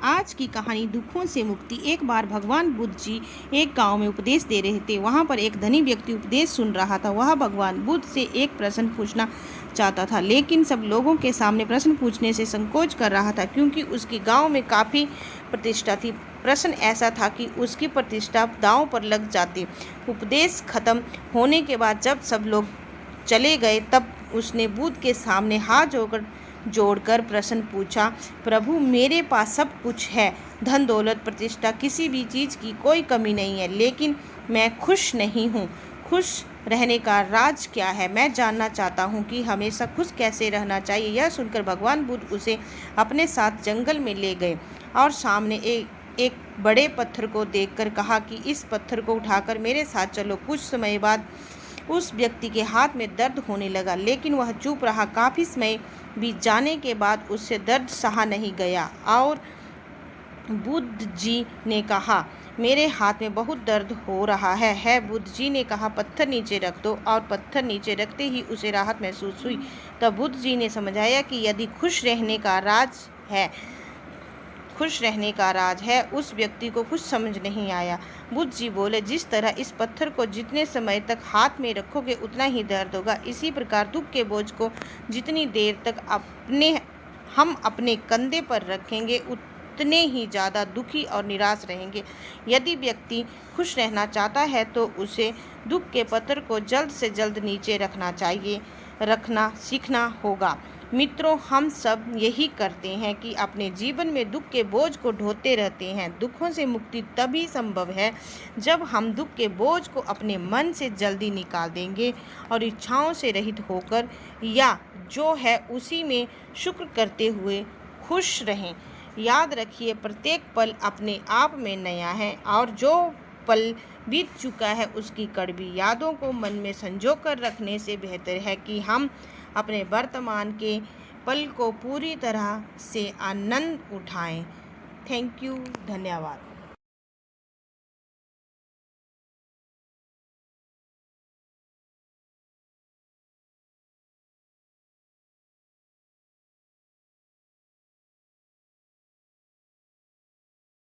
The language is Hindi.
आज की कहानी दुखों से मुक्ति। एक बार भगवान बुद्ध जी एक गांव में उपदेश दे रहे थे। वहां पर एक धनी व्यक्ति उपदेश सुन रहा था। वह भगवान बुद्ध से एक प्रश्न पूछना चाहता था, लेकिन सब लोगों के सामने प्रश्न पूछने से संकोच कर रहा था, क्योंकि उसके गांव में काफ़ी प्रतिष्ठा थी। प्रश्न ऐसा था कि उसकी प्रतिष्ठा दांव पर लग जाती। उपदेश खत्म होने के बाद जब सब लोग चले गए, तब उसने बुद्ध के सामने हाथ जोड़कर प्रश्न पूछा, प्रभु, मेरे पास सब कुछ है, धन दौलत प्रतिष्ठा, किसी भी चीज़ की कोई कमी नहीं है, लेकिन मैं खुश नहीं हूँ। खुश रहने का राज क्या है? मैं जानना चाहता हूँ कि हमेशा खुश कैसे रहना चाहिए। यह सुनकर भगवान बुद्ध उसे अपने साथ जंगल में ले गए और सामने एक बड़े पत्थर को देखकर कहा कि इस पत्थर को उठाकर मेरे साथ चलो। कुछ समय बाद उस व्यक्ति के हाथ में दर्द होने लगा, लेकिन वह चुप रहा। काफ़ी समय बीत जाने के बाद उससे दर्द सहा नहीं गया और बुद्ध जी ने कहा, मेरे हाथ में बहुत दर्द हो रहा है। बुद्ध जी ने कहा, पत्थर नीचे रख दो, और पत्थर नीचे रखते ही उसे राहत महसूस हुई। तब बुद्ध जी ने समझाया कि यदि खुश रहने का राज है, उस व्यक्ति को कुछ समझ नहीं आया। बुद्ध जी बोले, जिस तरह इस पत्थर को जितने समय तक हाथ में रखोगे उतना ही दर्द होगा, इसी प्रकार दुख के बोझ को जितनी देर तक हम अपने कंधे पर रखेंगे उतने ही ज़्यादा दुखी और निराश रहेंगे। यदि व्यक्ति खुश रहना चाहता है तो उसे दुख के पत्थर को जल्द से जल्द नीचे रखना सीखना होगा। मित्रों, हम सब यही करते हैं कि अपने जीवन में दुख के बोझ को ढोते रहते हैं। दुखों से मुक्ति तभी संभव है जब हम दुख के बोझ को अपने मन से जल्दी निकाल देंगे और इच्छाओं से रहित होकर या जो है उसी में शुक्र करते हुए खुश रहें। याद रखिए, प्रत्येक पल अपने आप में नया है और जो पल बीत चुका है उसकी कड़वी यादों को मन में संजो कर रखने से बेहतर है कि हम अपने वर्तमान के पल को पूरी तरह से आनंद उठाएं। थैंक यू, धन्यवाद।